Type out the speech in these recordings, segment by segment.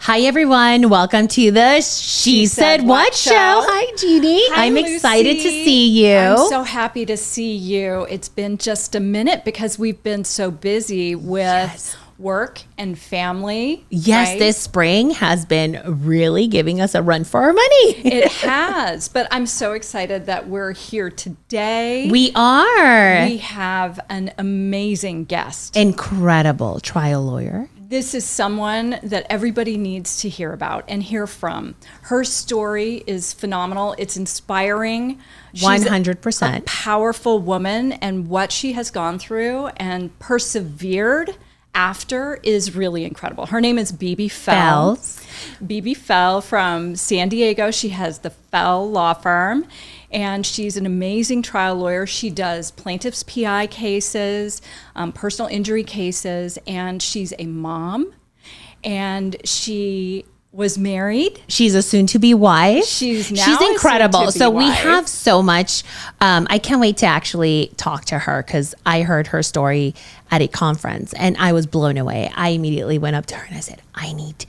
Hi, everyone. Welcome to the She Said What Show. Hi, Jeannie. Hi, I'm Lucy. excited to see you. I'm so happy to see you. It's been just a minute because we've been so busy with work and family. Yes, right? this spring has been really giving us a run for our money. It has, but I'm so excited that we're here today. We are. We have an amazing guest. Incredible trial lawyer. This is someone that everybody needs to hear about and hear from. Her story is phenomenal. It's inspiring. She's 100%. a powerful woman, and what she has gone through and persevered after is really incredible. Her name is Bibi Fell. Bibi Fell from San Diego. She has the Fell Law Firm, and she's an amazing trial lawyer. She does plaintiff's PI cases, personal injury cases, and she's a mom, and she was married. She's a soon-to-be wife. She's incredible. So we wife. have so much. I can't wait to actually talk to her because I heard her story at a conference and I was blown away. I immediately went up to her and I said, I need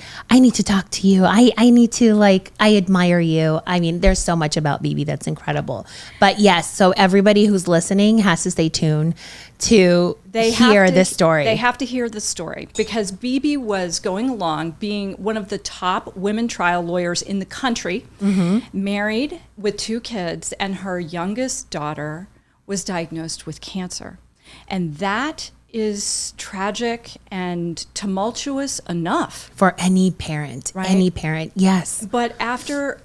to talk to you. I need to I admire you. I mean, there's so much about Bibi that's incredible. But yes, so everybody who's listening has to stay tuned to hear this story. They have to hear the story because Bibi was going along being one of the top women trial lawyers in the country, married with 2 kids, and her youngest daughter was diagnosed with cancer. And that is tragic and tumultuous enough. For any parent, right? Yes. But after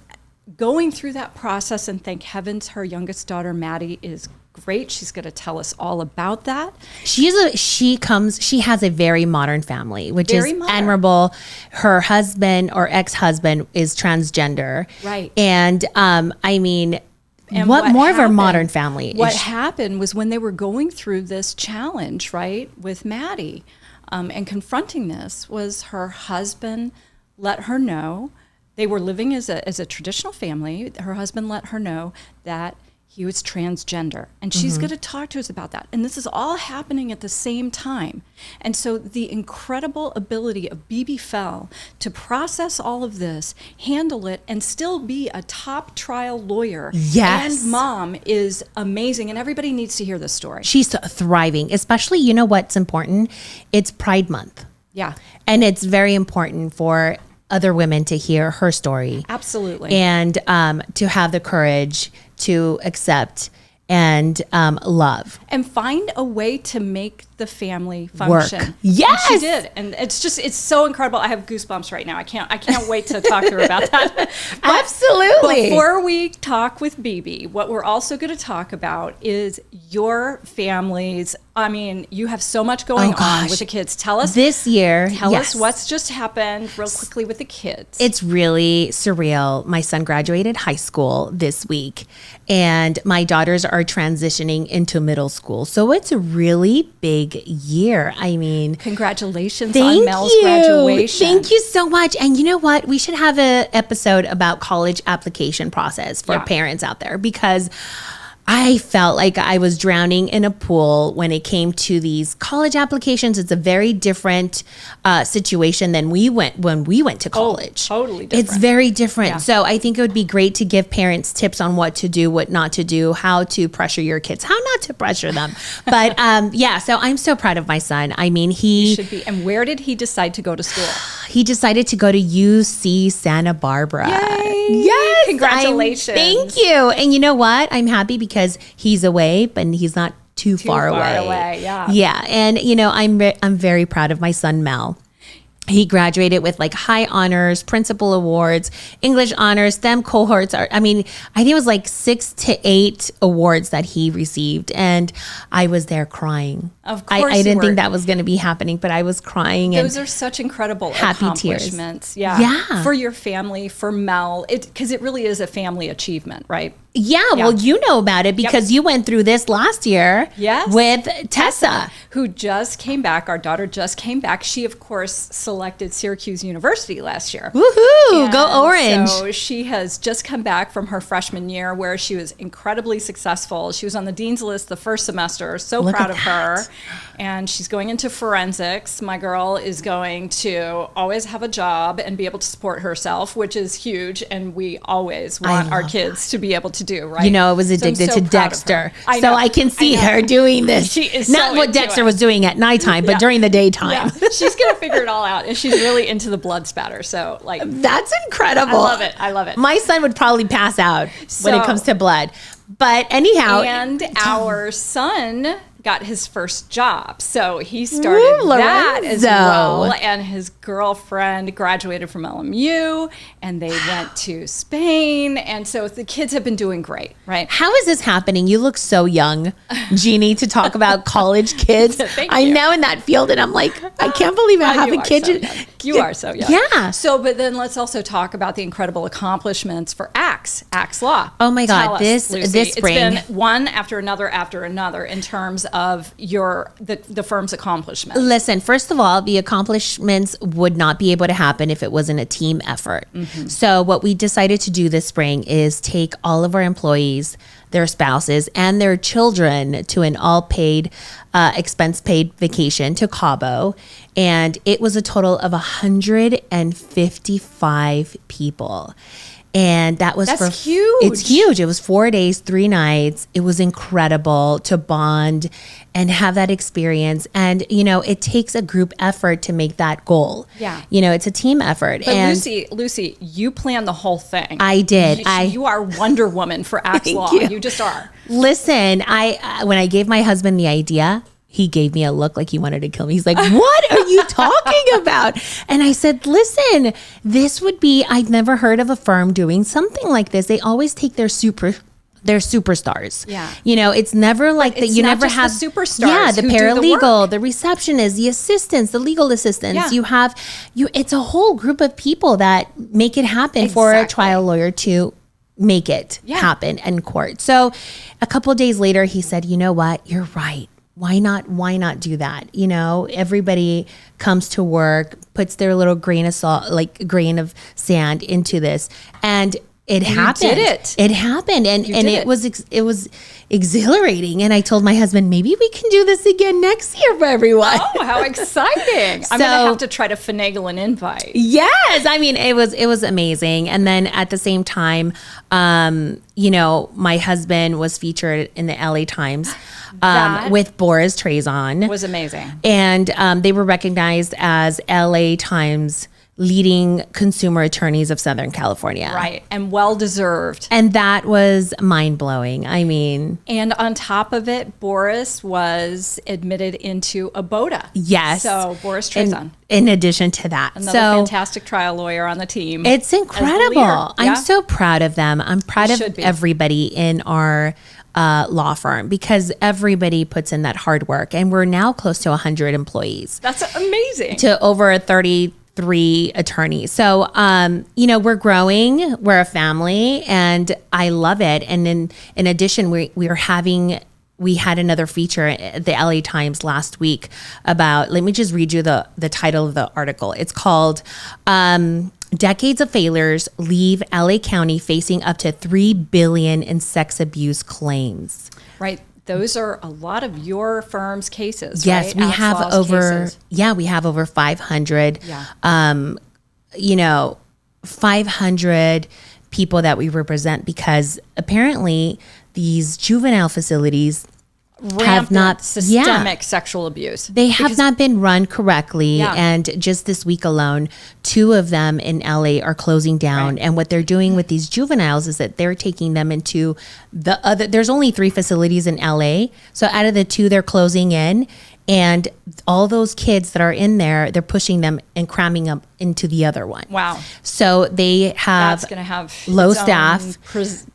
going through that process, and thank heavens her youngest daughter, Maddie, is great. She's going to tell us all about that. She has a very modern family, which Very is modern. admirable. Her husband or ex-husband is transgender. Right. And I mean, And what more of a happened- modern family? What happened was when they were going through this challenge, right, with Maddie, and confronting this, was her husband let her know. They were living as a traditional family. Her husband let her know that he was transgender, and she's going to talk to us about that. And this is all happening at the same time. And so the incredible ability of Bibi Fell to process all of this, handle it, and still be a top trial lawyer Yes. and mom is amazing. And everybody needs to hear this story. She's thriving, especially, you know what's important? It's Pride Month. Yeah, And it's very important for other women to hear her story. absolutely. And to have the courage to accept and love. And find a way to make the family function. Work. Yes! And she did. And it's so incredible. I have goosebumps right now. I can't wait to talk to her about that. But Absolutely. before we talk with Bibi, what we're also going to talk about is your families. I mean, you have so much going on with the kids. Tell us This year, Tell yes. us what's just happened real quickly with the kids. It's really surreal. My son graduated high school this week, and my daughters are transitioning into middle school. So it's a really big year. I mean, Congratulations thank on Mel's you. graduation. Thank you so much. And you know what? We should have an episode about college application process for parents out there, because I felt like I was drowning in a pool when it came to these college applications. It's a very different situation than when we went to college. Totally different. It's very different. Yeah. So I think it would be great to give parents tips on what to do, what not to do, how to pressure your kids, how not to pressure them. But so I'm so proud of my son. I mean, he should be. And where did he decide to go to school? he decided to go to UC Santa Barbara. Yay! Yes! Congratulations. Thank you. And you know what? I'm happy because he's away, but he's not too far away. Yeah. Yeah. And, you know, I'm very proud of my son, Mel. He graduated with like high honors, principal awards, English honors, STEM cohorts. I think it was like 6 to 8 awards that he received. And I was there crying. Of course I you didn't were. think that was going to be happening, but I was crying. Those are such incredible Happy tears. accomplishments. Yeah. Yeah. For your family, for Mel, because it really is a family achievement, right? Yeah, well, you know about it because you went through this last year with Tessa, who just came back. Our daughter just came back. She, of course, selected Syracuse University last year. Woohoo! Go Orange. So she has just come back from her freshman year where she was incredibly successful. She was on the Dean's List the first semester. So proud of her. And she's going into forensics. My girl is going to always have a job and be able to support herself, which is huge. And we always want our kids to be able to do, right? You know, I was addicted to Dexter. So I can see her doing this. She is not what Dexter was doing at nighttime, but during the daytime. Yeah. She's going to figure it all out. And she's really into the blood spatter. So, like, that's incredible. I love it. I love it. My son would probably pass out when it comes to blood. But anyhow. And our son got his first job. So he started that as well. And his girlfriend graduated from LMU and they went to Spain. And so the kids have been doing great, right? How is this happening? You look so young, Jeannie, to talk about college kids. I'm now in that field and I'm like, I can't believe I have a kid. You are so young. Yeah. So, but then let's also talk about the incredible accomplishments for Axe Law. Oh my God, this spring. It's been one after another in terms of the firm's accomplishments. Listen, first of all, the accomplishments would not be able to happen if it wasn't a team effort. So what we decided to do this spring is take all of our employees, their spouses, and their children to an all-paid, expense-paid vacation to Cabo. And it was a total of 155 people. And that's huge. It's huge. It was 4 days, 3 nights. It was incredible to bond and have that experience. And, you know, it takes a group effort to make that goal. Yeah. You know, it's a team effort. But and Lucy, you planned the whole thing. I did. You are Wonder Woman for Axe Law. You just are. Listen, when I gave my husband the idea, he gave me a look like he wanted to kill me. He's like, what are you talking about? And I said, listen, I'd never heard of a firm doing something like this. They always take their superstars. Yeah. You know, it's never like that. You never have the superstars. Yeah, the paralegal, the receptionist, the assistants, the legal assistants. Yeah. It's a whole group of people that make it happen for a trial lawyer to make it happen in court. So a couple of days later, he said, you know what? You're right. Why not do that? You know, everybody comes to work, puts their little grain of sand into this, and it happened. You did it. It happened, and it was exhilarating. And I told my husband, maybe we can do this again next year for everyone. Oh, how exciting! I'm gonna have to try to finagle an invite. Yes, I mean it was amazing. And then at the same time, you know, my husband was featured in the LA Times. With Boris Trezon. Was amazing. And they were recognized as LA Times leading consumer attorneys of Southern California. Right. And well-deserved. And that was mind-blowing. I mean. And on top of it, Boris was admitted into ABOTA. Yes. So Boris Trezon. In addition to that. Another fantastic trial lawyer on the team. It's incredible. I'm so proud of them. I'm proud of everybody in our law firm because everybody puts in that hard work. And we're now close to 100 employees. That's amazing. To over 33 attorneys. So, you know, we're growing, we're a family, and I love it. And in addition, we had another feature at the LA Times last week about, let me just read you the title of the article. It's called, Decades of Failures Leave LA County Facing Up to $3 billion in Sex Abuse Claims. Right. Those are a lot of your firm's cases. Yes, right? we have over 500. Yeah. You know, 500 people that we represent because apparently these juvenile facilities have not systemic sexual abuse. They have not been run correctly. And just this week alone, 2 of them in LA are closing down. Right. And what they're doing with these juveniles is that they're taking them into the other, there's only 3 facilities in LA. So out of the 2, they're closing in. And all those kids that are in there, they're pushing them and cramming them into the other one. Wow. So they have, that's going to have low staff. It's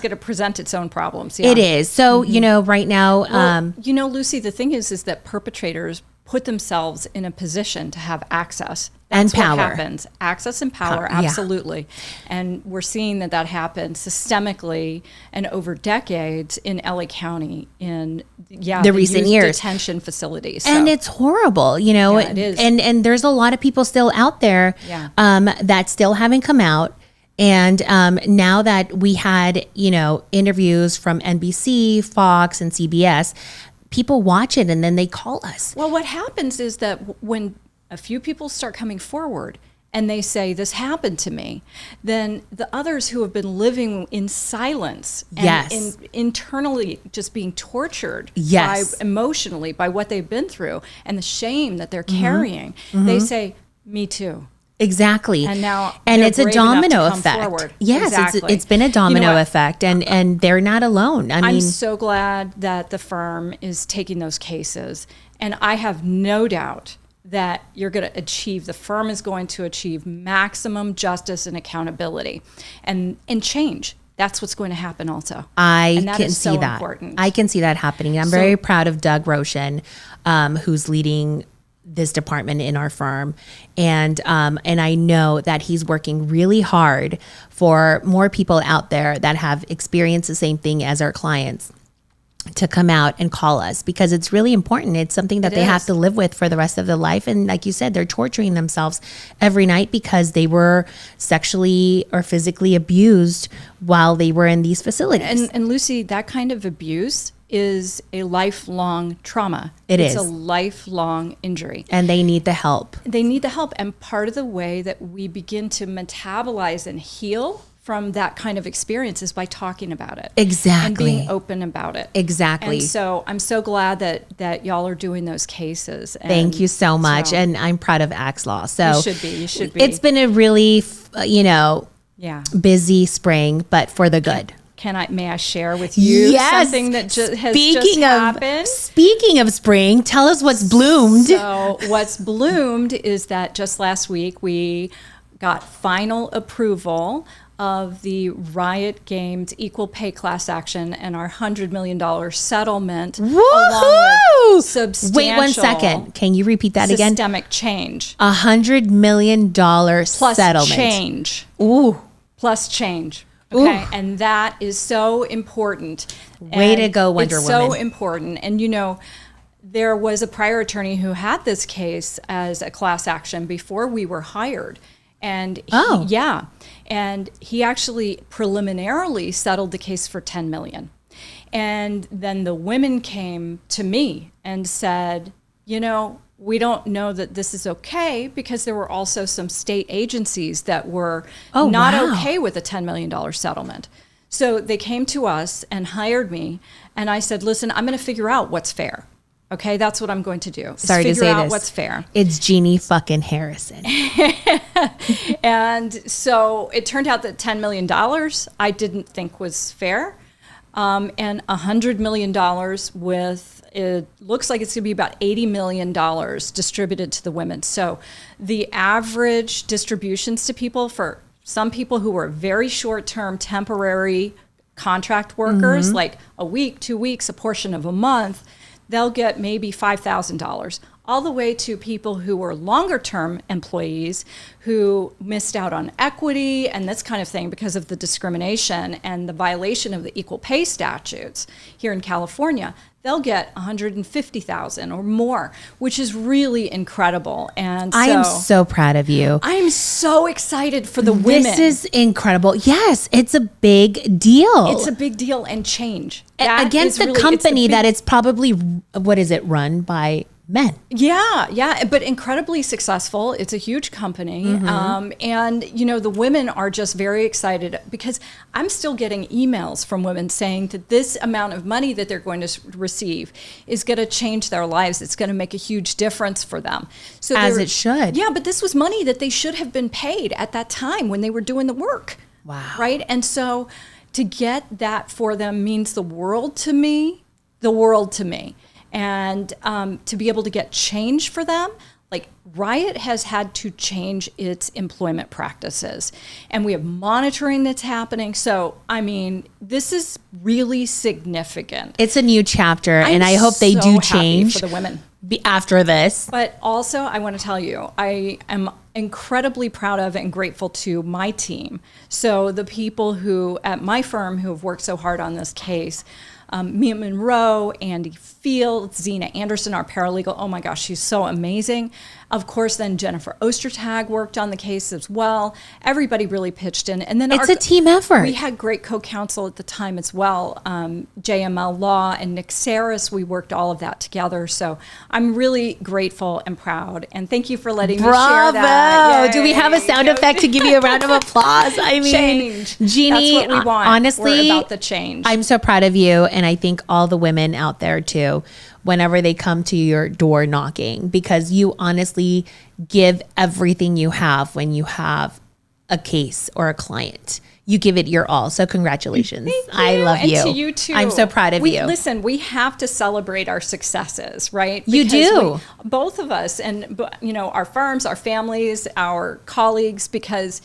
going to present its own problems. Yeah. It is. So, you know, right now. You know, Lucy, the thing is that perpetrators put themselves in a position to have access. And That's power. what happens. Access and power, yeah. absolutely. And we're seeing that happens systemically and over decades in LA County in The recent youth years. detention facilities. And So, it's horrible, you know, Yeah, it is. and there's a lot of people still out there Yeah. that still haven't come out. And now that we had, you know, interviews from NBC, Fox, and CBS, people watch it and then they call us. well, what happens is that when a few people start coming forward and they say, this happened to me, then the others who have been living in silence and Yes. internally just being tortured Yes. emotionally by what they've been through and the shame that they're Mm-hmm. carrying, they say, me too. Exactly. And now and they're it's a brave enough to domino come effect. forward. Yes, Exactly. it's been a You know domino what? effect, and they're not alone. I I'm mean, so glad that the firm is taking those cases. And I have no doubt that the firm is going to achieve maximum justice and accountability and change. That's what's going to happen also. I And that can is see so that. important. I can see that happening. I'm very proud of Doug Roshan, who's leading this department in our firm, and I know that he's working really hard for more people out there that have experienced the same thing as our clients to come out and call us, because it's really important. It's something that It they have is. to live with for the rest of their life. And like you said, they're torturing themselves every night because they were sexually or physically abused while they were in these facilities. And Lucy, that kind of abuse is a lifelong trauma. It's a lifelong injury. And they need the help. They need the help. And part of the way that we begin to metabolize and heal from that kind of experience is by talking about it. Exactly. And being open about it. Exactly. And so I'm so glad that y'all are doing those cases. And Thank you so much. so- And I'm proud of Axe Law. So You should be. You should be. It's been a really, yeah. busy spring, but for the good. May I share with you something that has just happened? Speaking of spring, tell us what's bloomed. So what's bloomed is that just last week we got final approval of the Riot Games equal pay class action and our $100 million settlement. Along Woohoo! with substantial Wait 1 second. Can you repeat that again? systemic change. $100 million Plus settlement. change. Ooh. Plus change. Okay. And that is so important. Way And to go, Wonder it's so Woman. important. And there was a prior attorney who had this case as a class action before we were hired. And he actually preliminarily settled the case for $10 million. And then the women came to me and said, we don't know that this is okay, because there were also some state agencies that were not wow. okay with a $10 million settlement. So they came to us and hired me, and I said, listen, I'm going to figure out what's fair. Okay, that's what I'm going to do. Sorry to figure say out this. wってfair. It's Jeannie fucking Harrison. And so it turned out that $10 million I didn't think was fair. And $100 million it looks like it's going to be about $80 million distributed to the women. So the average distributions to people, for some people who were very short-term temporary contract workers, like a week, 2 weeks, a portion of a month, they'll get maybe $5,000, all the way to people who were longer term employees who missed out on equity and this kind of thing because of the discrimination and the violation of the equal pay statutes here in California. They'll get $150,000 or more, which is really incredible. And so I am so proud of you. I'm so excited for the women. This is incredible. Yes, it's a big deal. It's a big deal and change. Against the company that it's probably, run by men. Yeah, but incredibly successful. It's a huge company. And, the women are just very excited because I'm still getting emails from women saying that this amount of money that they're going to receive is going to change their lives. It's going to make a huge difference for them. So As it should. Yeah, but this was money that they should have been paid at that time when they were doing the work. Wow. Right? And so to get that for them means the world to me. And to be able to get change for them, like Riot has had to change its employment practices. And we have monitoring that's happening. So, this is really significant. It's a new chapter, and I hope they so do happy change. for the women. after this. But also, I want to tell you, I am incredibly proud of and grateful to my team. So the people who at my firm who have worked so hard on this case, Mia Monroe, Andy Fields, Zena Anderson, our paralegal. Oh my gosh, she's so amazing. Of course, then Jennifer Ostertag worked on the case as well. Everybody really pitched in. And then It's a team effort. We had great co-counsel at the time as well. JML Law and Nick Saris, we worked all of that together. So I'm really grateful and proud. And thank you for letting me share that. Bravo! Do we have a sound effect to give you a round of applause? I mean, change. Jeannie, That's what we want. honestly, we're about the change. I'm so proud of you. And I think all the women out there too, whenever they come to your door knocking, because you honestly give everything you have when you have a case or a client. You give it your all. So congratulations. Thank you. I love you. And to you too. I'm so proud of you. Listen, we have to celebrate our successes, right? You do. Both of us, and our firms, our families, our colleagues, because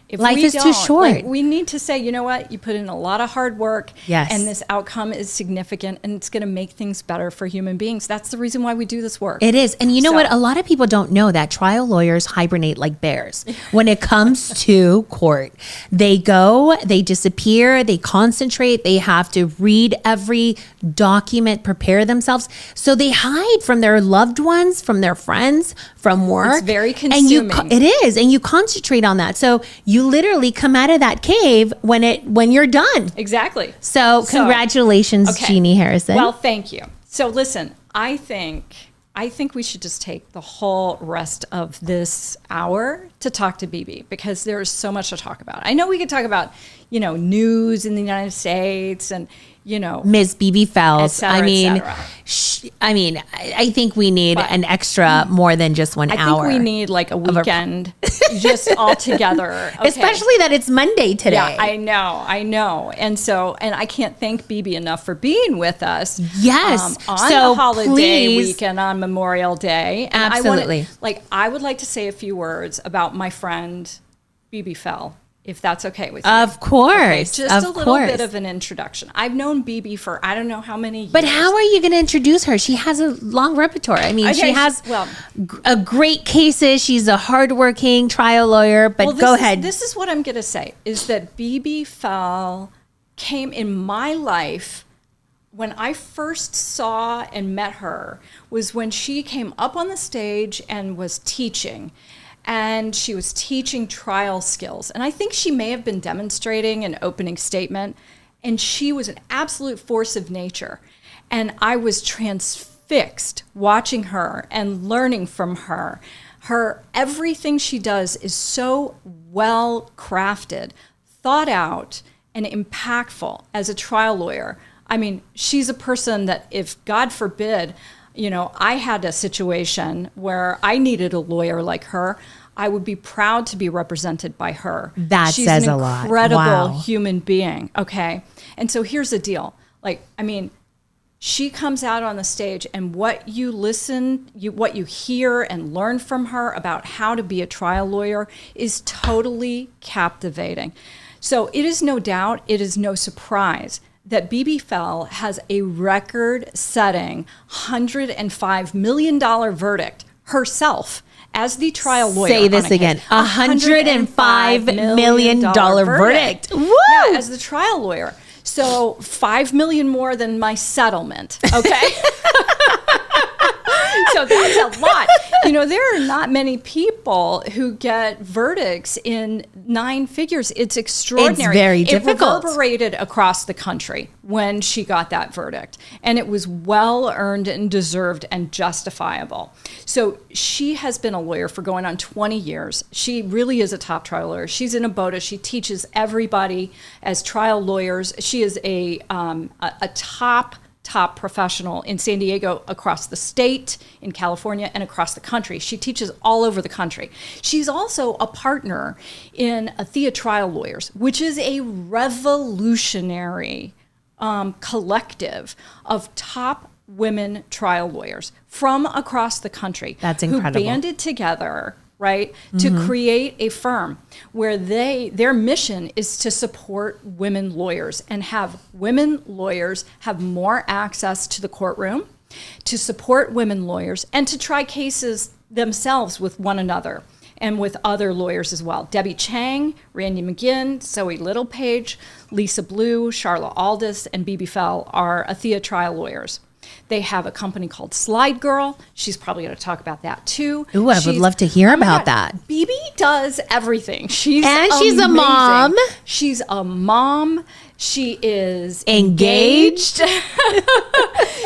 if life we is too don't, short. we need to say, you know what? You put in a lot of hard work, Yes. and this outcome is significant, and it's going to make things better for human beings. That's the reason why we do this work. It is. And you know So- what? A lot of people don't know that trial lawyers hibernate like bears. When it comes to court, they go, they disappear, they concentrate, they have to read every document, prepare themselves. So they hide from their loved ones, from their friends, from work. It's very And consuming. it is. And you concentrate on that. So you literally come out of that cave when you're done. Exactly. So congratulations, okay. Jeannie Harrison. Well, thank you. So listen, I think we should just take the whole rest of this hour to talk to BB, because there is so much to talk about. I know we could talk about, news in the United States and, Ms. BB Fells. Et cetera, et cetera. I think we need an extra more than just 1 I hour. think we need like a weekend just all together. Okay. Especially that it's Monday today. Yeah, I know. And I can't thank BB enough for being with us. Yes. On So the holiday please- weekend on Memorial Day. And Absolutely. I would like to say a few words about my friend BB Fell, if that's okay with you. Of course. Okay, just a of little course. bit of an introduction. I've known BB for I don't know how many years. But how are you going to introduce her? She has a long repertoire. I mean, Okay, she has well- a great cases. She's a hardworking trial lawyer. But go ahead. This is what I'm going to say, is that BB Fell came in my life when I first saw and met her, was when she came up on the stage and was teaching. And she was teaching trial skills. And I think she may have been demonstrating an opening statement. And she was an absolute force of nature. And I was transfixed watching her and learning from her. Everything she does is so well crafted, thought out, and impactful as a trial lawyer. I mean, she's a person that, if God forbid, I had a situation where I needed a lawyer like her, I would be proud to be represented by her. That She's says an a lot. incredible Wow. human being. Okay. And so here's the deal. She comes out on the stage, and what you hear and learn from her about how to be a trial lawyer is totally captivating. So it is no doubt, it is no surprise that BB Fell has a record-setting $105 million verdict herself as the trial lawyer. Say this on a again. case. $105 million verdict. Woo! Yeah, as the trial lawyer. So $5 million more than my settlement. Okay. So that's a lot. There are not many people who get verdicts in 9 figures. It's extraordinary. It's very difficult. It reverberated across the country when she got that verdict. And it was well earned and deserved and justifiable. So she has been a lawyer for going on 20 years. She really is a top trial lawyer. She's in a BOTA. She teaches everybody as trial lawyers. She is a top professional in San Diego, across the state, in California, and across the country. She teaches all over the country. She's also a partner in Athea Trial Lawyers, which is a revolutionary collective of top women trial lawyers from across the country. That's incredible. Who banded together, right, to create a firm where their mission is to support women lawyers and have women lawyers have more access to the courtroom, to support women lawyers and to try cases themselves with one another and with other lawyers as well. Debbie Chang, Randy McGinn, Zoe Littlepage, Lisa Blue, Charla Aldis, and BB Fell are Athea trial lawyers. They have a company called Slide Girl. She's probably going to talk about that too. Ooh, I would love to hear about that. BB does everything. She's a amazing. mom. She's a mom. She is Engaged.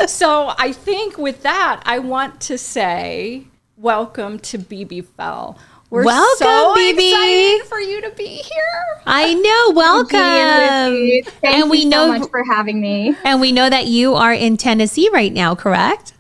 So I think with that, I want to say welcome to BB Fell. We're Welcome, so BB. excited for you to be here. I know. Welcome. Thank you so much for having me. And we know that you are in Tennessee right now, correct?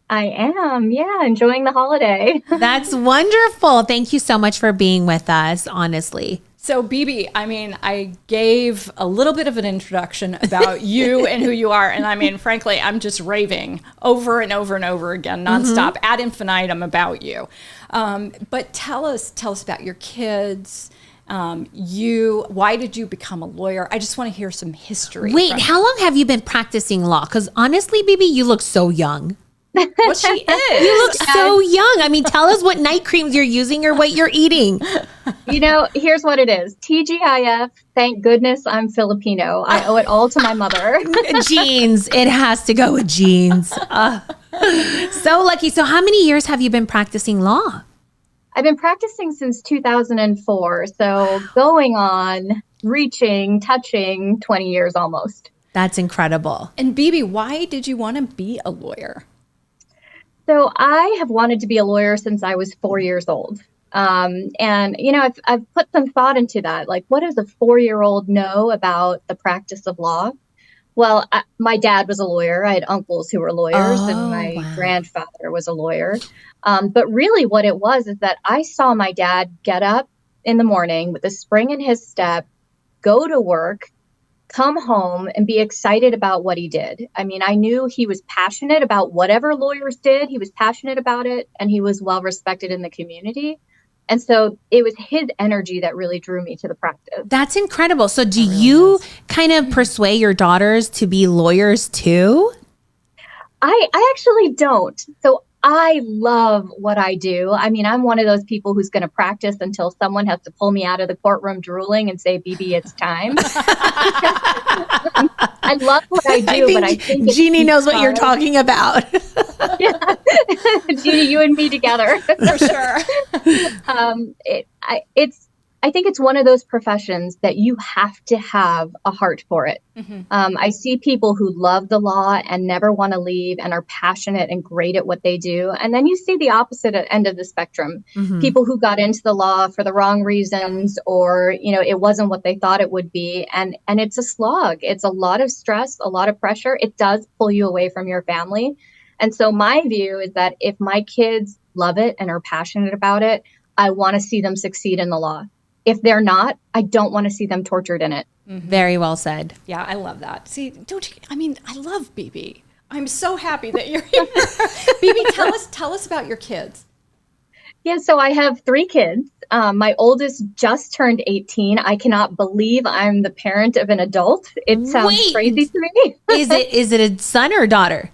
I am. Yeah, enjoying the holiday. That's wonderful. Thank you so much for being with us, honestly. So, BB, I mean, I gave a little bit of an introduction about you and who you are. And I mean, frankly, I'm just raving over and over and over again, nonstop, ad infinitum about you. But tell us about your kids. Why did you become a lawyer? I just want to hear some history. Wait, how long have you been practicing law? Because honestly, BB, you look so young. Well, she is. You look so young. I mean, tell us what night creams you're using or what you're eating. You know, here's what it is. TGIF, thank goodness I'm Filipino. I owe it all to my mother. Genes. It has to go with genes. So lucky. So how many years have you been practicing law? I've been practicing since 2004. So going on, touching 20 years almost. That's incredible. And BB, why did you want to be a lawyer? So I have wanted to be a lawyer since I was 4 years old. And, you know, I've put some thought into that. Like, what does a 4-year-old know about the practice of law? Well, my dad was a lawyer. I had uncles who were lawyers, and my grandfather was a lawyer. But really what it was is that I saw my dad get up in the morning with a spring in his step, go to work, come home and be excited about what he did. I mean, I knew he was passionate about whatever lawyers did. He was passionate about it, and he was well respected in the community. And so it was his energy that really drew me to the practice. That's incredible. So do you kind of persuade your daughters to be lawyers too? I actually don't. So I love what I do. I mean, I'm one of those people who's going to practice until someone has to pull me out of the courtroom drooling and say, BB, it's time. I love what I do, but I think Jeannie knows what you're talking about. Yeah. Jeannie, you and me together. For sure. I think it's one of those professions that you have to have a heart for it. Mm-hmm. I see people who love the law and never want to leave and are passionate and great at what they do. And then you see the opposite end of the spectrum. Mm-hmm. People who got into the law for the wrong reasons, or, you know, it wasn't what they thought it would be. And it's a slog. It's a lot of stress, a lot of pressure. It does pull you away from your family. And so my view is that if my kids love it and are passionate about it, I want to see them succeed in the law. If they're not, I don't want to see them tortured in it. Mm-hmm. Very well said. Yeah, I love that. See, I love BB. I'm so happy that you're here. BB, tell us about your kids. Yeah, so I have 3 kids. My oldest just turned 18. I cannot believe I'm the parent of an adult. It sounds crazy to me. Is it a son or a daughter?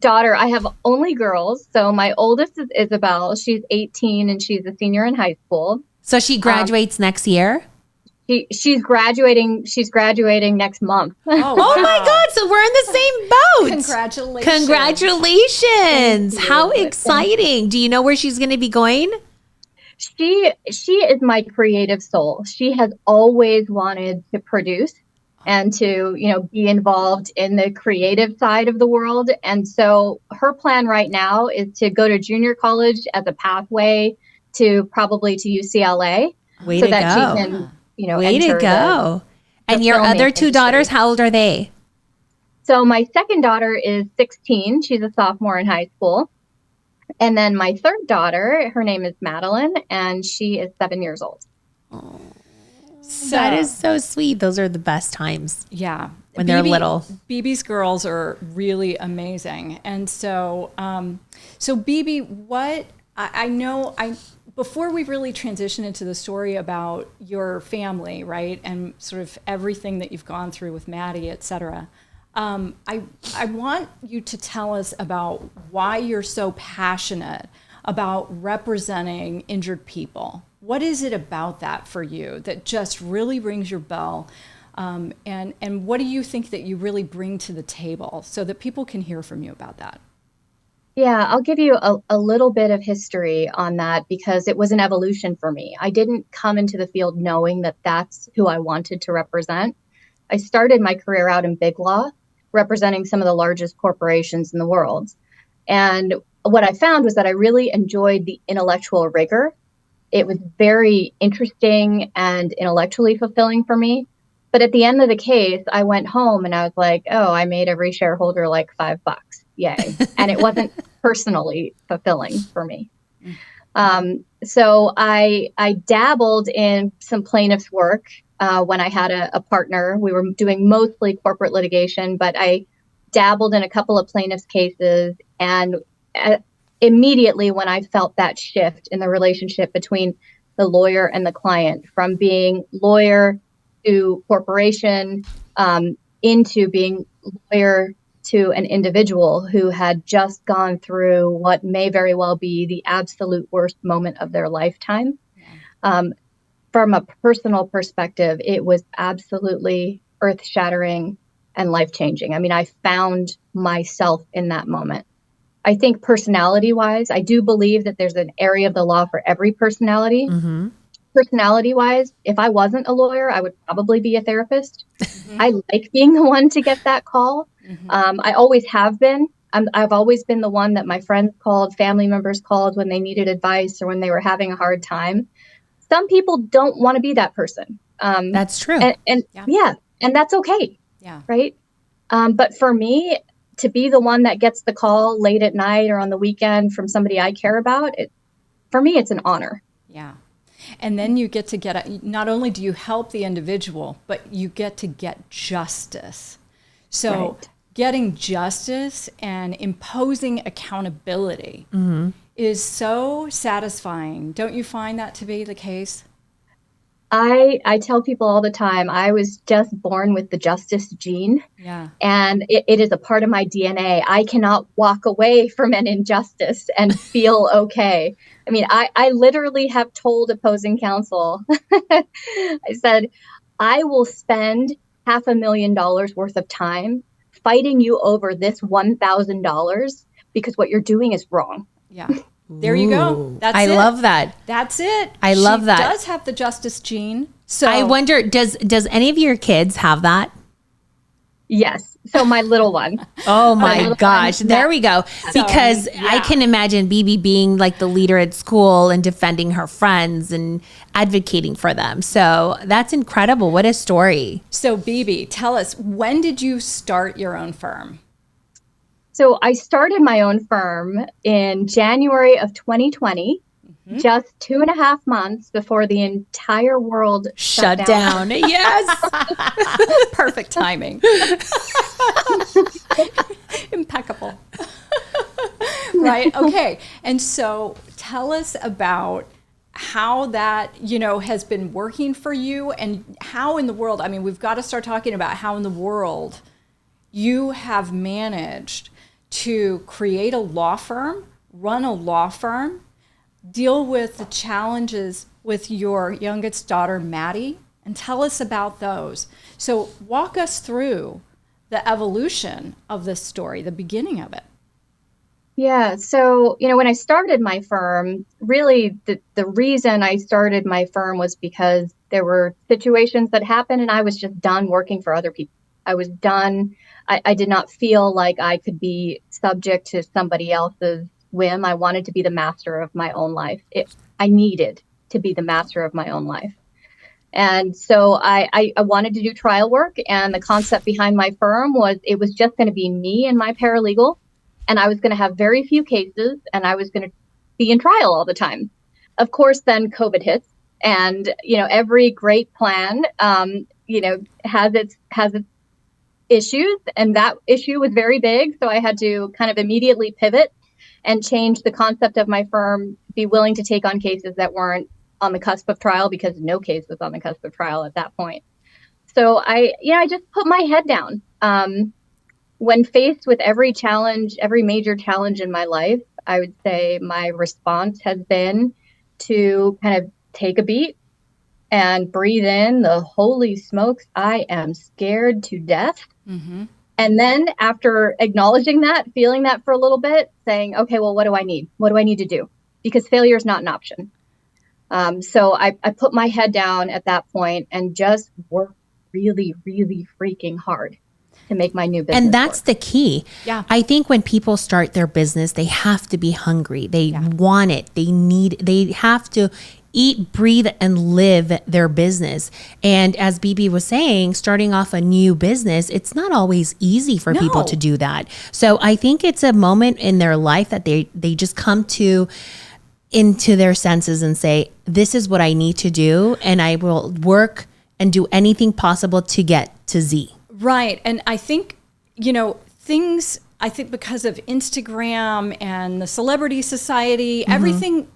Daughter. I have only girls. So my oldest is Isabel. She's 18 and she's a senior in high school. So she graduates next year? She's graduating. She's graduating next month. Oh my God. So we're in the same boat. Congratulations. Congratulations. How exciting. Do you know where she's going to be going? She is my creative soul. She has always wanted to produce and to, you know, be involved in the creative side of the world. And so her plan right now is to go to junior college as a pathway to probably to UCLA. Way to go. She can, you know, way to go. And your other 2 daughters, how old are they? So my second daughter is 16. She's a sophomore in high school. And then my third daughter, her name is Madeline, and she is 7 years old. Oh, that is so sweet. Those are the best times. Yeah. When they're little. BB's girls are really amazing. And so, BB, what I know, before we really transition into the story about your family, right, and sort of everything that you've gone through with Maddie, et cetera, I want you to tell us about why you're so passionate about representing injured people. What is it about that for you that just really rings your bell? And what do you think that you really bring to the table so that people can hear from you about that? Yeah, I'll give you a little bit of history on that because it was an evolution for me. I didn't come into the field knowing that that's who I wanted to represent. I started my career out in big law, representing some of the largest corporations in the world. And what I found was that I really enjoyed the intellectual rigor. It was very interesting and intellectually fulfilling for me. But at the end of the case, I went home and I was like, oh, I made every shareholder like $5. Yay. And it wasn't personally fulfilling for me. So I dabbled in some plaintiff's work when I had a partner. We were doing mostly corporate litigation, but I dabbled in a couple of plaintiff's cases. And immediately when I felt that shift in the relationship between the lawyer and the client, from being lawyer to corporation into being lawyer to an individual who had just gone through what may very well be the absolute worst moment of their lifetime. From a personal perspective, it was absolutely earth-shattering and life-changing. I mean, I found myself in that moment. I think personality-wise, I do believe that there's an area of the law for every personality. Mm-hmm. Personality-wise, if I wasn't a lawyer, I would probably be a therapist. I like being the one to get that call. I always have been. I've always been the one that my friends called, family members called when they needed advice or when they were having a hard time. Some people don't want to be that person. That's true. And that's okay. Yeah. Right. But for me, to be the one that gets the call late at night or on the weekend from somebody I care about, for me, it's an honor. Yeah. And then you get to not only do you help the individual, but you get to get justice. So getting justice and imposing accountability is so satisfying. Don't you find that to be the case? I tell people all the time, I was just born with the justice gene. Yeah. And it is a part of my DNA. I cannot walk away from an injustice and feel okay. I mean, I literally have told opposing counsel, I said, I will spend $500,000 worth of time fighting you over this $1,000 because what you're doing is wrong. Yeah. There you go. That's I it. love that. That's it. I love that. She does have the justice gene. So I wonder, does any of your kids have that? Yes. So my little one. Oh my gosh. There we go. Because yeah. I can imagine BB being like the leader at school and defending her friends and advocating for them. So that's incredible. What a story. So BB, tell us, when did you start your own firm? So I started my own firm in January of 2020, just 2.5 months before the entire world shut down. Yes. Perfect timing. Impeccable. Right. Okay. And so tell us about how that, has been working for you and how in the world, I mean, we've got to start talking about how in the world you have managed to create a law firm, run a law firm, deal with the challenges with your youngest daughter, Maddie, and tell us about those. So walk us through the evolution of this story, the beginning of it. Yeah. So, when I started my firm, really the reason I started my firm was because there were situations that happened and I was just done working for other people. I was done. I did not feel like I could be subject to somebody else's whim. I wanted to be the master of my own life. I needed to be the master of my own life. And so I wanted to do trial work. And the concept behind my firm was it was just going to be me and my paralegal. And I was going to have very few cases and I was going to be in trial all the time. Of course, then COVID hits. And, every great plan, has its issues, and that issue was very big. So I had to kind of immediately pivot and change the concept of my firm, be willing to take on cases that weren't on the cusp of trial because no case was on the cusp of trial at that point. So I just put my head down. when faced with every challenge, every major challenge in my life, I would say my response has been to kind of take a beat and breathe in the holy smokes, I am scared to death. Mm-hmm. And then after acknowledging that, feeling that for a little bit, saying, okay, well, what do I need? What do I need to do? Because failure is not an option. So I put my head down at that point and just worked really, really freaking hard to make my new business And that's work. the key. Yeah. I think when people start their business, they have to be hungry. They want it. They have to eat, breathe, and live their business. And as BB was saying, starting off a new business, it's not always easy for people No. to do that. So I think it's a moment in their life that they just come into their senses and say, this is what I need to do. And I will work and do anything possible to get to Z. Right. And I think, I think because of Instagram and the celebrity society, everything,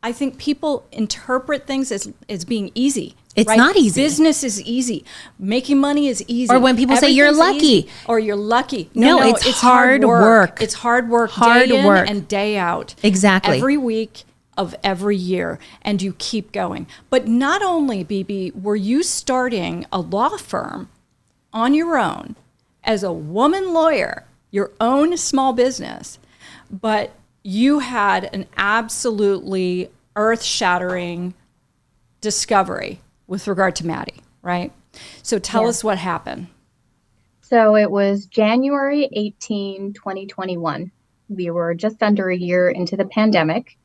I think people interpret things as being easy. It's right? not easy. Business is easy. Making money is easy. Or when people say you're Everything's lucky. easy. Or you're lucky. No, it's hard work. It's hard work. Hard day in work. and day out. Exactly. Every week of every year, and you keep going. But not only, BB, were you starting a law firm on your own as a woman lawyer, your own small business, but you had an absolutely earth-shattering discovery with regard to Maddie, right? So tell us what happened. So it was January 18, 2021. We were just under a year into the pandemic,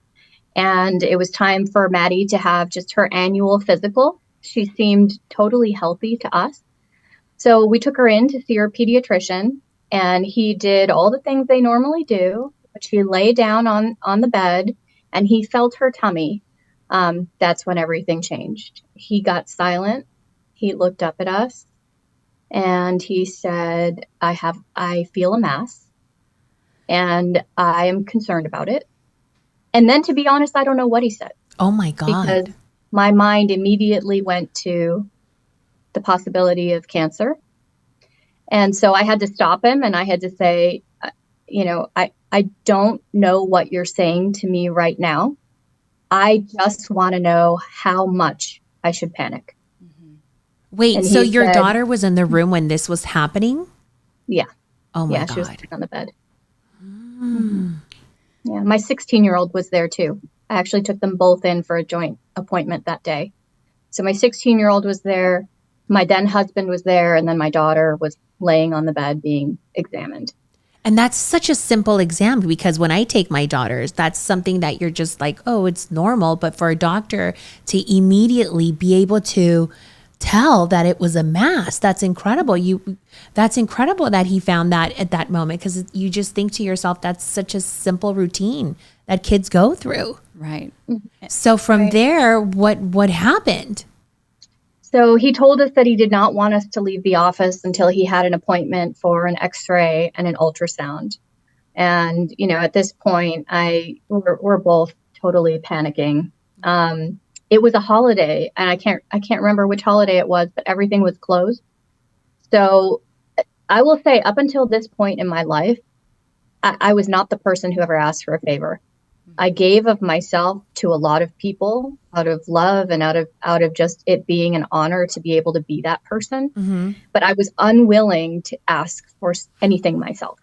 and it was time for Maddie to have just her annual physical. She seemed totally healthy to us. So we took her in to see her pediatrician, and he did all the things they normally do. But she lay down on the bed, and he felt her tummy. That's when everything changed. He got silent. He looked up at us, and he said, I feel a mass, and I am concerned about it. And then, to be honest, I don't know what he said. Oh my God. Because my mind immediately went to the possibility of cancer. And so I had to stop him, and I had to say, I don't know what you're saying to me right now. I just want to know how much I should panic. Wait, And so he your said- daughter was in the room when this was happening? Yeah. Oh my Yeah, she was God. on the bed. Yeah, my 16-year-old was there too. I actually took them both in for a joint appointment that day. So my 16-year-old was there, my then husband was there, and then my daughter was laying on the bed being examined. And that's such a simple exam, because when I take my daughters, that's something that you're just like, oh, it's normal. But for a doctor to immediately be able to tell that it was a mass, that's incredible. That's incredible that he found that at that moment, because you just think to yourself, that's such a simple routine that kids go through. Right. So from there, what happened? So he told us that he did not want us to leave the office until he had an appointment for an x-ray and an ultrasound. And, at this point, we're both totally panicking. It was a holiday, and I can't remember which holiday it was, but everything was closed. So I will say, up until this point in my life, I was not the person who ever asked for a favor. I gave of myself to a lot of people out of love and out of just it being an honor to be able to be that person. Mm-hmm. But I was unwilling to ask for anything myself.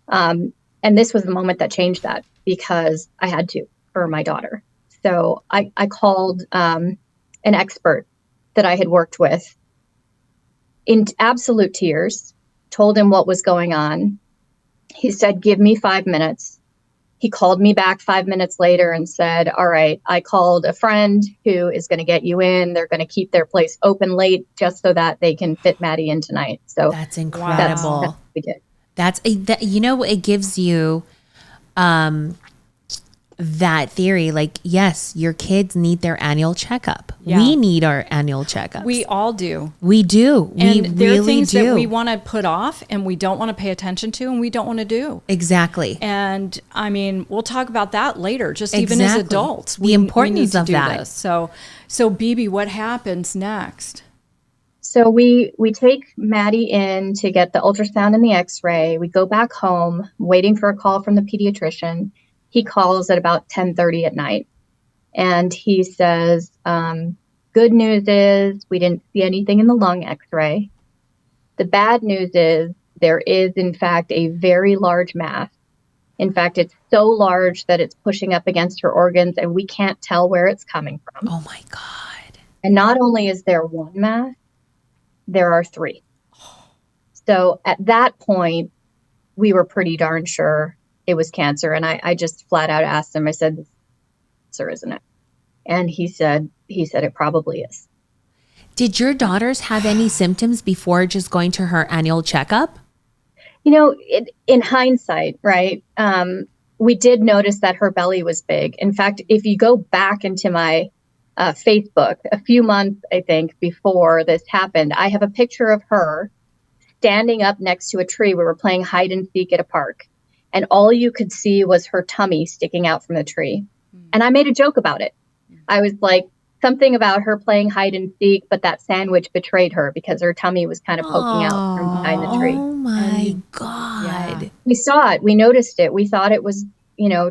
And this was the moment that changed that, because I had to for my daughter. So I called an expert that I had worked with in absolute tears, told him what was going on. He said, give me 5 minutes. He called me back 5 minutes later and said, all right, I called a friend who is going to get you in. They're going to keep their place open late just so that they can fit Maddie in tonight. So That's incredible. that's what we did. It gives you that theory, like, yes, your kids need their annual checkup. Yeah. We need our annual checkups. We all do. We do. And We there are really things do. that we want to put off and we don't want to pay attention to and we don't want to do. Exactly. And I mean, we'll talk about that later, just even as Exactly. adults. The importance we need to of do that. This. So BB, what happens next? So we take Maddie in to get the ultrasound and the X-ray. We go back home, waiting for a call from the pediatrician. He calls at about 10:30 at night, and he says, "Good news is we didn't see anything in the lung X-ray. The bad news is there is, in fact, a very large mass. In fact, it's so large that it's pushing up against her organs, and we can't tell where it's coming from. Oh my God. And not only is there one mass, there are three." So at that point, we were pretty darn sure it was cancer. And I just flat out asked him, I said, "This is cancer, isn't it?" And he said it probably is. Did your daughters have any symptoms before just going to her annual checkup? You know, in hindsight, right, we did notice that her belly was big. In fact, if you go back into my Facebook, a few months, I think, before this happened, I have a picture of her standing up next to a tree. We were playing hide and seek at a park, and all you could see was her tummy sticking out from the tree. And I made a joke about it. I was like, something about her playing hide and seek, but that sandwich betrayed her because her tummy was kind of poking out from behind the tree. Oh my God. Yeah. We saw it. We noticed it. We thought it was,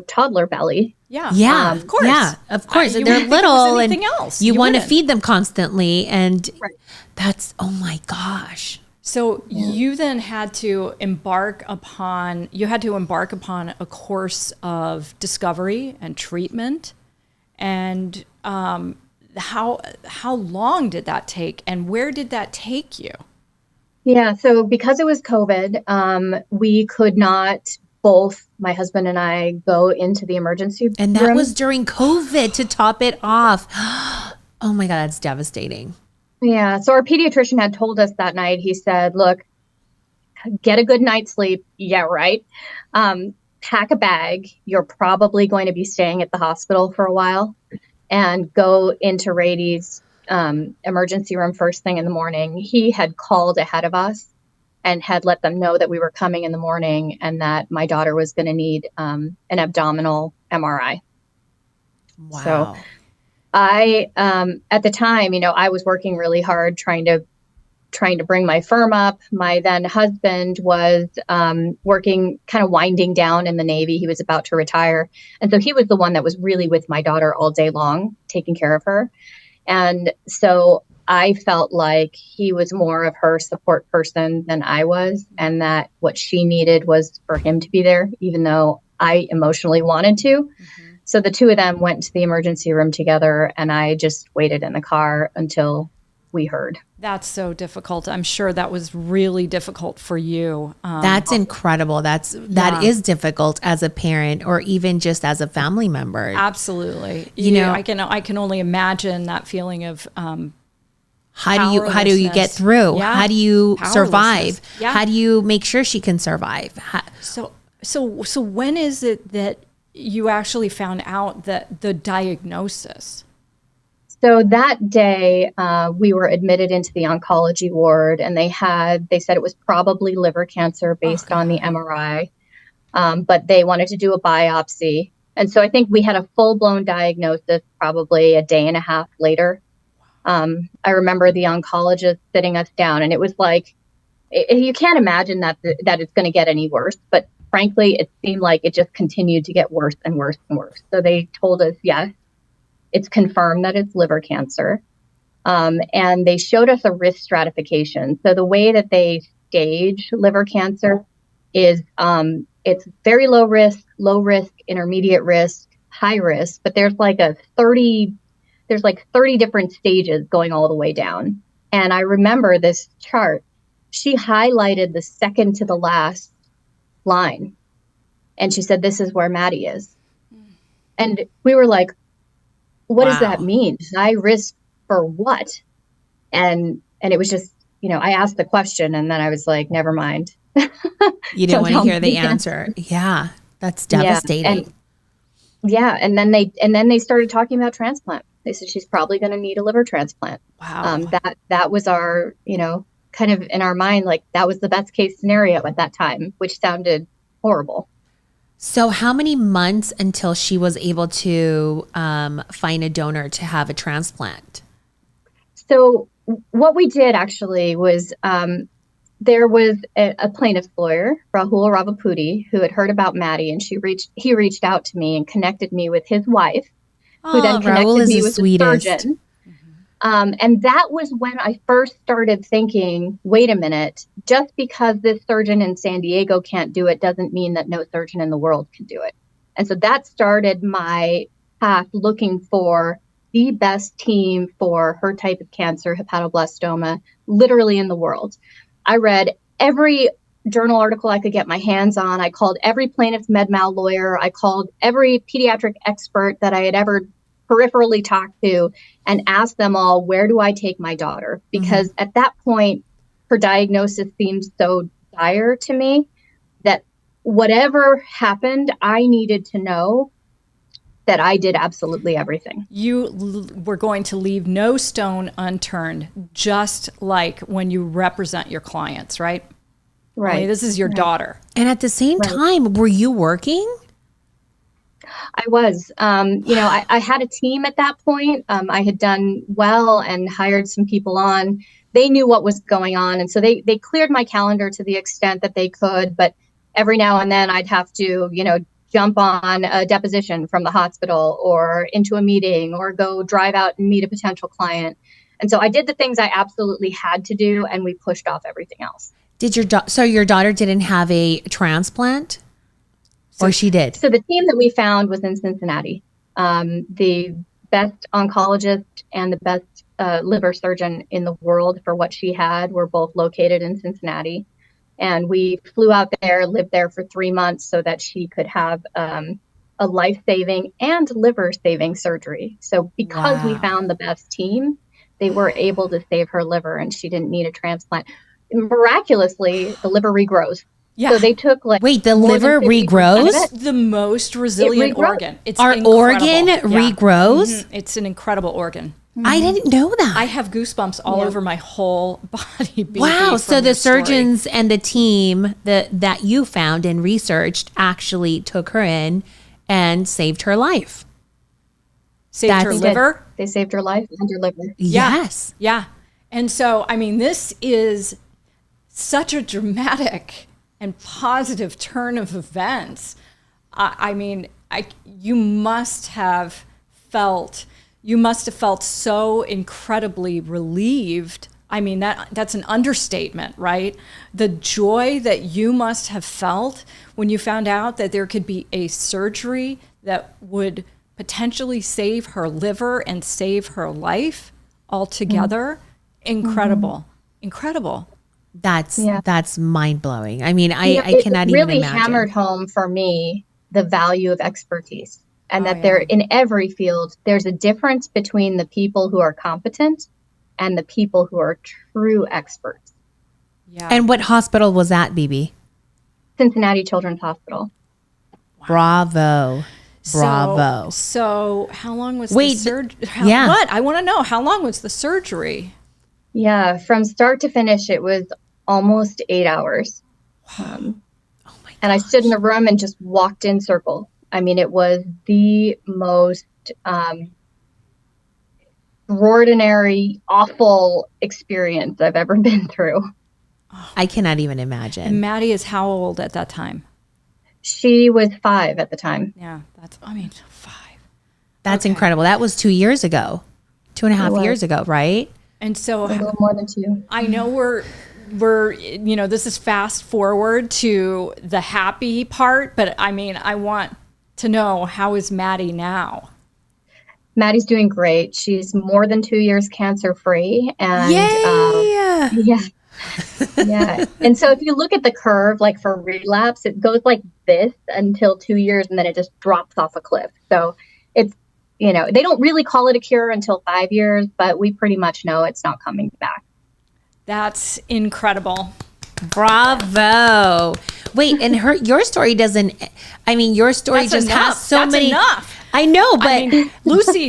toddler belly. Yeah. Yeah, of course. Yeah, of course. You They're wouldn't think it little was and anything else. you want to wouldn't. feed them constantly. And Right. that's, oh my gosh. So you then had to embark upon a course of discovery and treatment. And how long did that take, and where did that take you? Yeah. So because it was COVID, we could not both, my husband and I, go into the emergency And that room. was during COVID to top it off. Oh my God, that's devastating. Yeah. So our pediatrician had told us that night, he said, "Look, get a good night's sleep." Yeah, right. Pack a bag. You're probably going to be staying at the hospital for a while, and go into Rady's emergency room first thing in the morning. He had called ahead of us and had let them know that we were coming in the morning and that my daughter was going to need an abdominal MRI. Wow. So I, at the time, I was working really hard trying to bring my firm up. My then husband was working, kind of winding down in the Navy. He was about to retire. And so he was the one that was really with my daughter all day long, taking care of her. And so I felt like he was more of her support person than I was, and that what she needed was for him to be there, even though I emotionally wanted to. Mm-hmm. So the two of them went to the emergency room together, and I just waited in the car until we heard. That's so difficult. I'm sure that was really difficult for you. That's incredible. That is difficult as a parent or even just as a family member. Absolutely. You know, I can only imagine that feeling of How do you get powerlessness. through? Yeah. How do you survive? Powerlessness. Yeah. How do you make sure she can survive? So when is it that you actually found out that the diagnosis? So that day, we were admitted into the oncology ward, and they said it was probably liver cancer based on the MRI, but they wanted to do a biopsy. And so I think we had a full-blown diagnosis probably a day and a half later. I remember the oncologist sitting us down, and it was like, you can't imagine that it's going to get any worse. But frankly, it seemed like it just continued to get worse and worse and worse. So they told us, yes, it's confirmed that it's liver cancer. And they showed us a risk stratification. So the way that they stage liver cancer is it's very low risk, intermediate risk, high risk. But there's like 30 different stages going all the way down. And I remember this chart. She highlighted the second to the last line. And she said, "This is where Maddie is." And we were like, what does that mean? High risk for what? And it was just, I asked the question and then I was like, never mind. You didn't want to hear the answer. Yeah, that's devastating. And then they started talking about transplant. They said she's probably going to need a liver transplant. Wow. That was our, kind of in our mind, like that was the best case scenario at that time, which sounded horrible. So how many months until she was able to find a donor to have a transplant? So what we did actually was there was a plaintiff's lawyer, Rahul Ravapudi, who had heard about Maddie, and he reached out to me and connected me with his wife, who then connected me with the surgeon. And that was when I first started thinking, wait a minute, just because this surgeon in San Diego can't do it doesn't mean that no surgeon in the world can do it. And so that started my path looking for the best team for her type of cancer, hepatoblastoma, literally in the world. I read every journal article I could get my hands on. I called every plaintiff's med mal lawyer. I called every pediatric expert that I had ever peripherally talked to and asked them all, where do I take my daughter? Because at that point, her diagnosis seemed so dire to me that whatever happened, I needed to know that I did absolutely everything. You were going to leave no stone unturned, just like when you represent your clients, right? Right. I mean, this is your daughter. And at the same time, were you working? I was. I had a team at that point. I had done well and hired some people on. They knew what was going on. And so they cleared my calendar to the extent that they could. But every now and then I'd have to, jump on a deposition from the hospital or into a meeting or go drive out and meet a potential client. And so I did the things I absolutely had to do, and we pushed off everything else. Did your daughter didn't have a transplant? Or she did? So the team that we found was in Cincinnati. The best oncologist and the best liver surgeon in the world for what she had were both located in Cincinnati. And we flew out there, lived there for 3 months so that she could have a life-saving and liver-saving surgery. So because we found the best team, they were able to save her liver and she didn't need a transplant. Miraculously, the liver regrows. Yeah. So they took the liver regrows? It's the most resilient organ. It's Our incredible. organ regrows? It's an incredible organ. I didn't know that. I have goosebumps all over my whole body. Wow. So the surgeons and the team that you found and researched actually took her in and saved her life. Saved her liver? They saved her life and her liver. Yes. Yeah. And so, I mean, this is such a dramatic and positive turn of events. You must have felt so incredibly relieved. I mean, that's an understatement, right? The joy that you must have felt when you found out that there could be a surgery that would potentially save her liver and save her life altogether. Incredible. That's mind blowing. I mean, I cannot even imagine. It really hammered home for me the value of expertise, and there in every field, there's a difference between the people who are competent and the people who are true experts. Yeah. And what hospital was that, BB? Cincinnati Children's Hospital. Wow. Bravo. So how long was the surgery? What? I want to know, how long was the surgery? Yeah, from start to finish, it was almost 8 hours. And I stood in the room and just walked in circle. I mean, it was the most extraordinary, awful experience I've ever been through. I cannot even imagine. And Maddie is how old at that time? She was 5 at the time. Yeah, 5. That's incredible. That was 2 years ago, 2.5 years ago, right? And so a little more than 2. I know we're this is fast forward to the happy part, but I mean, I want to know, how is Maddie now? Maddie's doing great. She's more than 2 years cancer free. And yeah. And so if you look at the curve, like for relapse, it goes like this until 2 years and then it just drops off a cliff. So it's, they don't really call it a cure until 5 years, but we pretty much know it's not coming back. That's incredible. Bravo. Wait, and your story doesn't, your story That's just enough. has so That's many. enough. I know, but Lucy,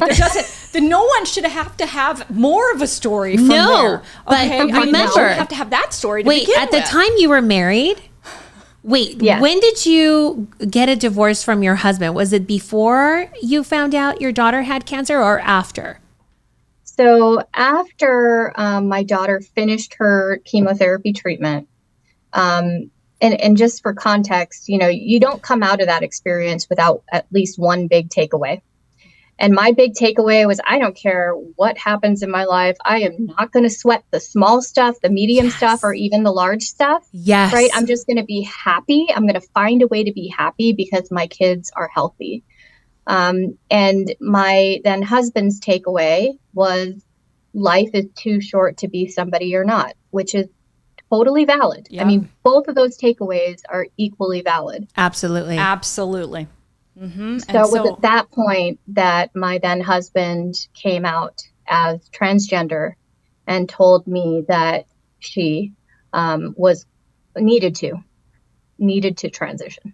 no one should have to have more of a story from there. But remember, you don't have to have that story to begin at the time you were married. Yes. When did you get a divorce from your husband? Was it before you found out your daughter had cancer or after? So after my daughter finished her chemotherapy treatment, and just for context, you don't come out of that experience without at least one big takeaway. And my big takeaway was, I don't care what happens in my life. I am not going to sweat the small stuff, the medium stuff, or even the large stuff. Yes. Right. I'm just going to be happy. I'm going to find a way to be happy because my kids are healthy. And my then husband's takeaway was, life is too short to be somebody you're not, which is totally valid. Yeah. I mean, both of those takeaways are equally valid. Absolutely. Absolutely. Mm-hmm. So it was at that point that my then husband came out as transgender and told me that she was needed to transition.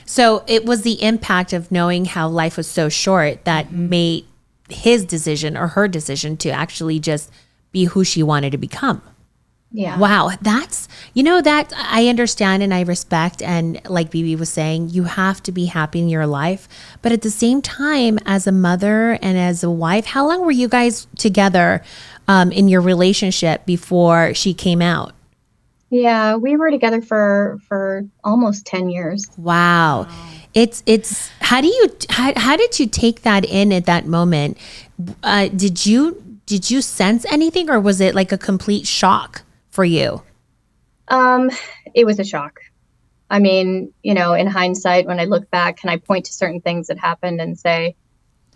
So it was the impact of knowing how life was so short that made his decision or her decision to actually just be who she wanted to become. Yeah. Wow. That's, that I understand and I respect. And like Bibi was saying, you have to be happy in your life. But at the same time, as a mother and as a wife, how long were you guys together in your relationship before she came out? Yeah, we were together for almost 10 years. Wow. It's how did you take that in at that moment? Did you sense anything, or was it like a complete shock for you? It was a shock. I mean, in hindsight, when I look back, can I point to certain things that happened and say,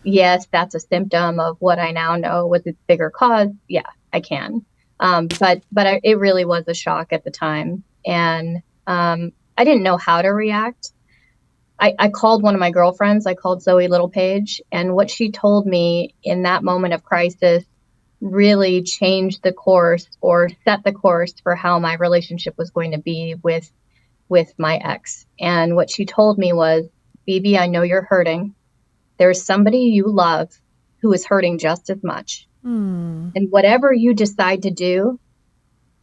yes, that's a symptom of what I now know was its bigger cause? Yeah, I can. But it really was a shock at the time. And I didn't know how to react. I called one of my girlfriends. I called Zoe Littlepage. And what she told me in that moment of crisis really changed the course, or set the course for how my relationship was going to be with my ex. And what she told me was, Bibi, I know you're hurting. There's somebody you love who is hurting just as much. And whatever you decide to do,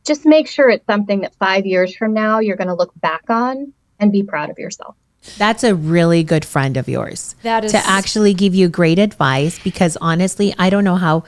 just make sure it's something that 5 years from now you're going to look back on and be proud of yourself. That's a really good friend of yours. That is, to actually give you great advice, because honestly, I don't know how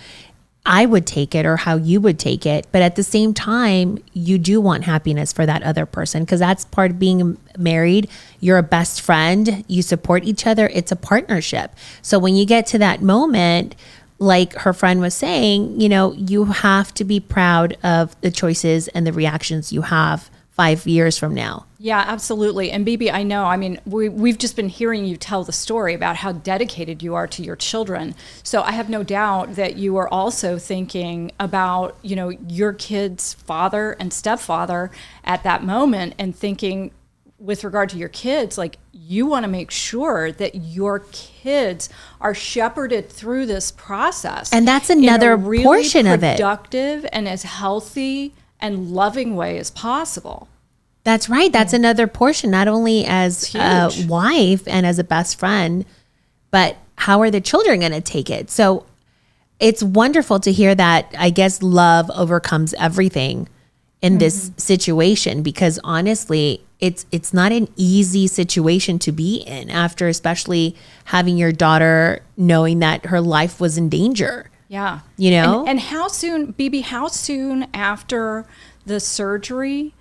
I would take it or how you would take it. But at the same time, you do want happiness for that other person, because that's part of being married. You're a best friend. You support each other. It's a partnership. So when you get to that moment, like her friend was saying, you have to be proud of the choices and the reactions you have 5 years from now. Yeah, absolutely. And Bibi, I know, we've just been hearing you tell the story about how dedicated you are to your children. So I have no doubt that you are also thinking about, your kid's father and stepfather at that moment, and thinking with regard to your kids, like, you want to make sure that your kids are shepherded through this process. And that's another in a really portion of it. Productive and as healthy and loving way as possible. That's right. That's another portion, not only as a wife and as a best friend, but how are the children going to take it? So it's wonderful to hear that, I guess, love overcomes everything in this situation, because honestly, it's not an easy situation to be in, after especially having your daughter knowing that her life was in danger. Yeah. And how soon, Bibi, how soon after the surgery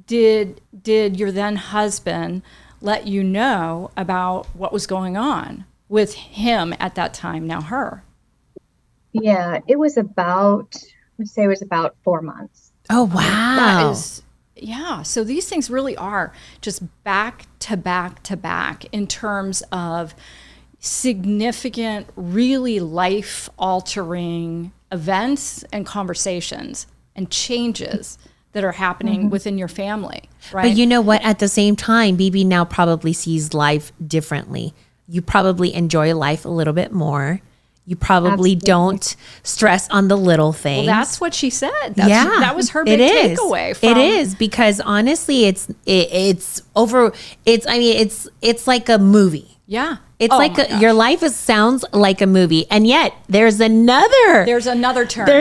did your then husband let you know about what was going on with him at that time, now her? Yeah, it was about 4 months. Oh, wow. That is, yeah. So these things really are just back to back to back in terms of significant, really life-altering events and conversations and changes that are happening within your family, right? But you know what? At the same time, Bibi now probably sees life differently. You probably enjoy life a little bit more. You probably don't stress on the little things. Well, that's what she said. That was her big takeaway. It is, because honestly, it's like a movie. Yeah. It's your life sounds like a movie, and yet there's another turn. There's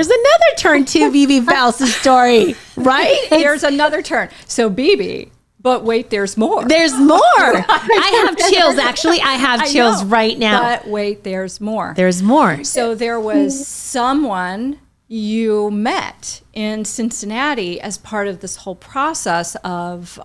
another turn to Bibi Faust's story, right? There's another turn. So Bibi, But wait, there's more. There's more. I have chills. Actually, I have chills right now. But wait, there's more. There's more. So there was someone you met in Cincinnati as part of this whole process of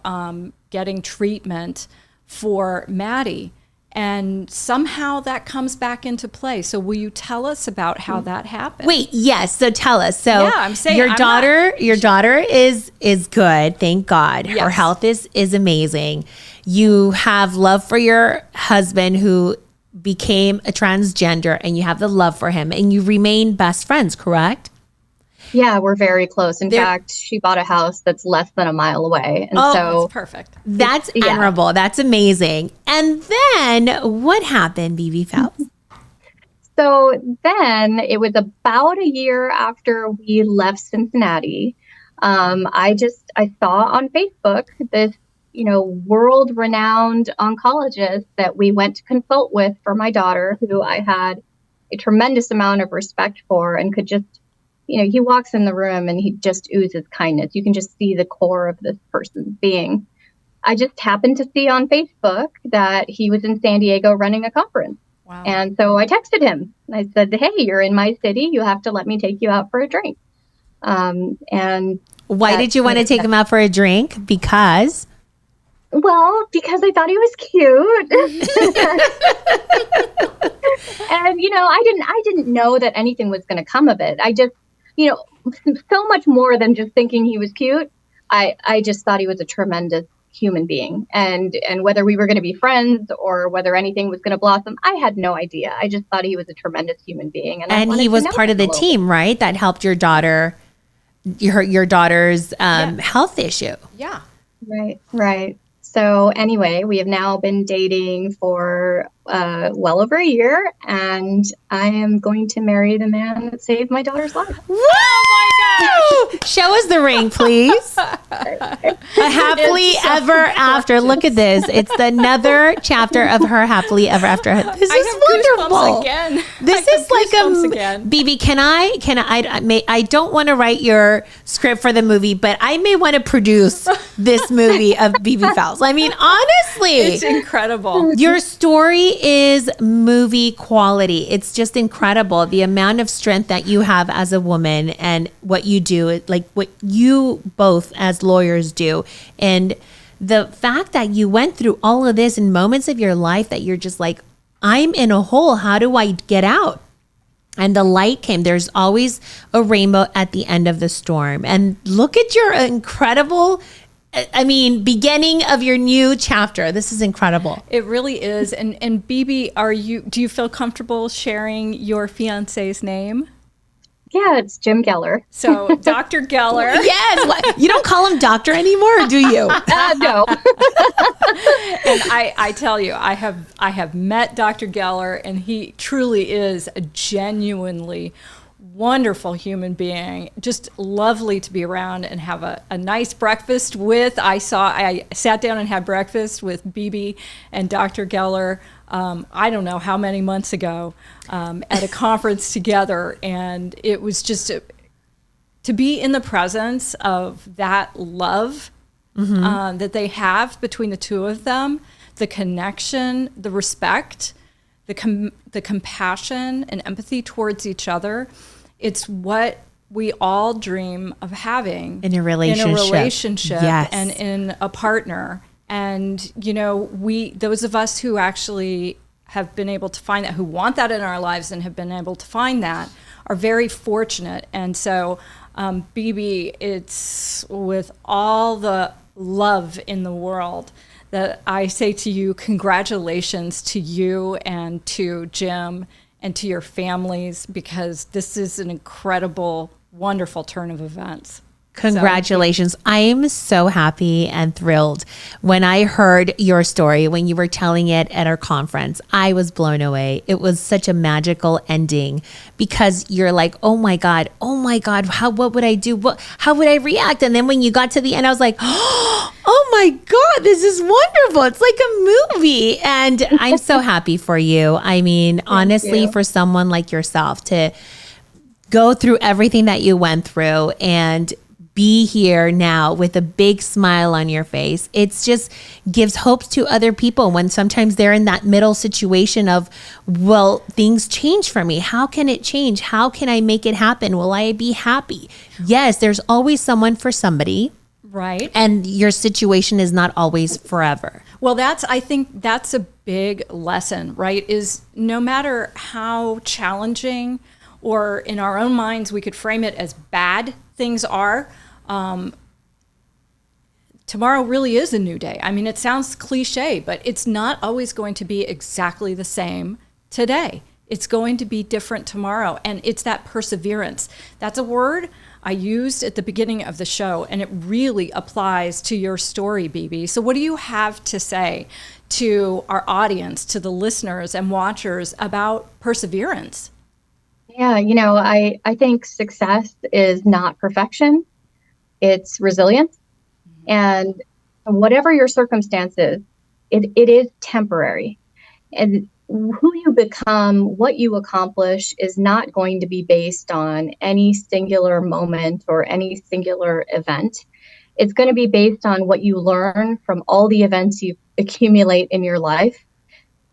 getting treatment for Maddie. And somehow that comes back into play. So will you tell us about how that happened? Wait, yes. So tell us. So Yeah, I'm saying your I'm daughter is good. Thank God. Her Yes. health is amazing. You have love for your husband who became a transgender, and you have the love for him, and you remain best friends, correct? Yeah, we're very close. In fact, she bought a house that's less than a mile away. And so That's perfect. That's Yeah. admirable. That's amazing. And then what happened, BB Phelps? So then it was about a year after we left Cincinnati. I saw on Facebook this, world renowned oncologist that we went to consult with for my daughter, who I had a tremendous amount of respect for and could just, he walks in the room and he just oozes kindness. You can just see the core of this person's being. I just happened to see on Facebook that he was in San Diego running a conference. Wow. And so I texted him. I said, "Hey, you're in my city. You have to let me take you out for a drink." And Why did you want to take him out for a drink? Because because I thought he was cute. And I didn't know that anything was going to come of it. I just, so much more than just thinking he was cute. I just thought he was a tremendous human being, and whether we were going to be friends or whether anything was going to blossom, I had no idea. I just thought he was a tremendous human being, and he was part of the team, right? That helped your daughter, your daughter's health issue. Yeah. Right. So anyway, we have now been dating for well over a year, and I am going to marry the man that saved my daughter's life. Woo! Oh my gosh! Show us the ring, please. A happily ever after. Look at this. It's another chapter of her happily ever after. This is wonderful. Again. This I is have like goosebumps again. BB, I don't want to write your script for the movie, but I may want to produce this movie of BB Phelps. I mean, honestly, It's incredible. your story is movie quality. It's just incredible. The amount of strength that you have as a woman and what you do, like what you both as lawyers do. And the fact that you went through all of this in moments of your life that you're just like, I'm in a hole. How do I get out? And the light came. There's always a rainbow at the end of the storm. And look at your incredible, beginning of your new chapter. This is incredible. It really is. And BB, do you feel comfortable sharing your fiance's name? Yeah, it's Jim Geller. So Dr. Geller. Yes. What? You don't call him doctor anymore, do you? No. And I tell you, I have met Dr. Geller, and he truly is a genuinely wonderful human being. Just lovely to be around and have a nice breakfast with. I sat down and had breakfast with BB and Dr. Geller. I don't know how many months ago at a conference together, and it was just to be in the presence of that love that they have between the two of them, the connection, the respect, the compassion and empathy towards each other. It's what we all dream of having In a relationship. Yes. And in a partner. And, those of us who actually have been able to find that, who want that in our lives and have been able to find that, are very fortunate. And so, BB, it's with all the love in the world that I say to you, congratulations to you and to Jim and to your families, because this is an incredible, wonderful turn of events. Congratulations. I am so happy and thrilled. When I heard your story, when you were telling it at our conference, I was blown away. It was such a magical ending because you're like, oh my God, what would I do? How would I react? And then when you got to the end, I was like, oh my God, this is wonderful. It's like a movie. And I'm so happy for you. I mean, honestly, for someone like yourself to go through everything that you went through and be here now with a big smile on your face. It's just gives hope to other people when sometimes they're in that middle situation of, well, things change for me. How can it change? How can I make it happen? Will I be happy? Yes, there's always someone for somebody. Right. And your situation is not always forever. Well, I think that's a big lesson, right? Is no matter how challenging or in our own minds we could frame it as bad things are, tomorrow really is a new day. I mean, it sounds cliche, but it's not always going to be exactly the same today. It's going to be different tomorrow. And it's that perseverance. That's a word I used at the beginning of the show, and it really applies to your story, BB. So what do you have to say to our audience, to the listeners and watchers about perseverance? Yeah, I think success is not perfection. It's resilience. And whatever your circumstances, it is temporary. And who you become, what you accomplish is not going to be based on any singular moment or any singular event. It's going to be based on what you learn from all the events you accumulate in your life,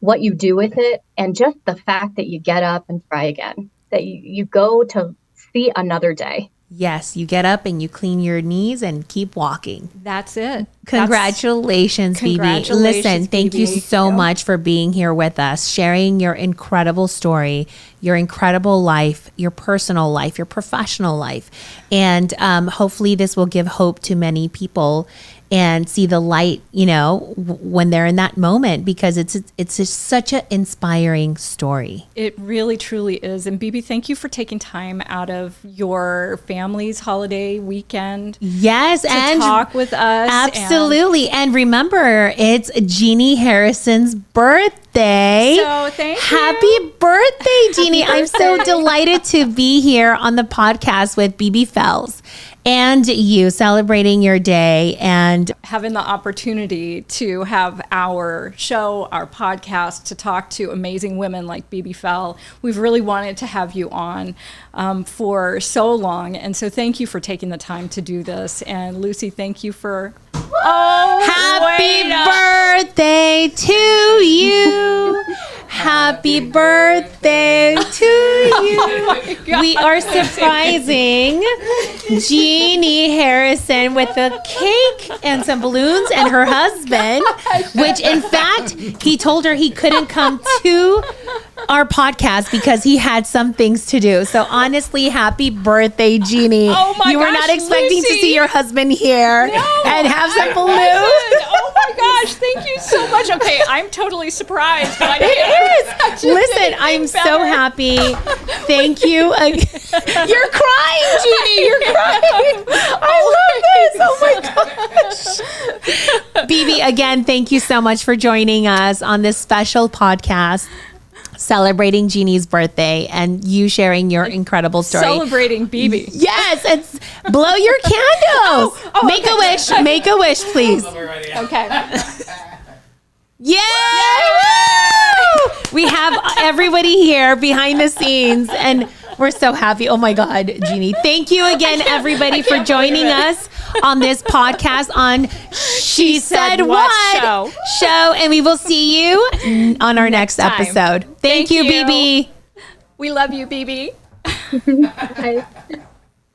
what you do with it, and just the fact that you get up and try again, that you go to see another day. Yes, you get up and you clean your knees and keep walking. That's it. Congratulations, BB. Congratulations, Listen, thank you BB. so much for being here with us, sharing your incredible story, your incredible life, your personal life, your professional life. And hopefully this will give hope to many people and see the light, when they're in that moment, because it's just such an inspiring story. It really, truly is. And BB, thank you for taking time out of your family's holiday weekend. Yes, to and talk with us. Absolutely. And remember, it's Jeannie Harrison's birthday. So thank you. Happy birthday, Jeannie. I'm so delighted to be here on the podcast with BB Fells and you, celebrating your day and having the opportunity to have our show, our podcast, to talk to amazing women like BB Fell. We've really wanted to have you on for so long. And so thank you for taking the time to do this. And Lucy, thank you for... Happy birthday to you. Happy birthday to you. We are surprising Jeannie Harrison with a cake and some balloons and her husband, which in fact, he told her he couldn't come to our podcast because he had some things to do. So honestly, happy birthday, Jeannie. Oh my You were gosh, not expecting Lucy. to see your husband here and have some balloons. Oh my gosh, thank you so much. Okay, I'm totally surprised. But It is. Listen, I'm so happy. Thank you. You're crying, Jeannie. You're crying. I love this. Oh my gosh. BB, again, thank you so much for joining us on this special podcast celebrating Jeannie's birthday and you sharing your incredible story. Celebrating BB. Yes, it's blow your candles. Make a wish. Make a wish, please. Okay. Yeah! We have everybody here behind the scenes and we're so happy. Oh my God, Jeannie. Thank you again, everybody, for joining us on this podcast on She Said What show. And we will see you on our next time. episode. Thank you, BB. We love you, BB. Bye.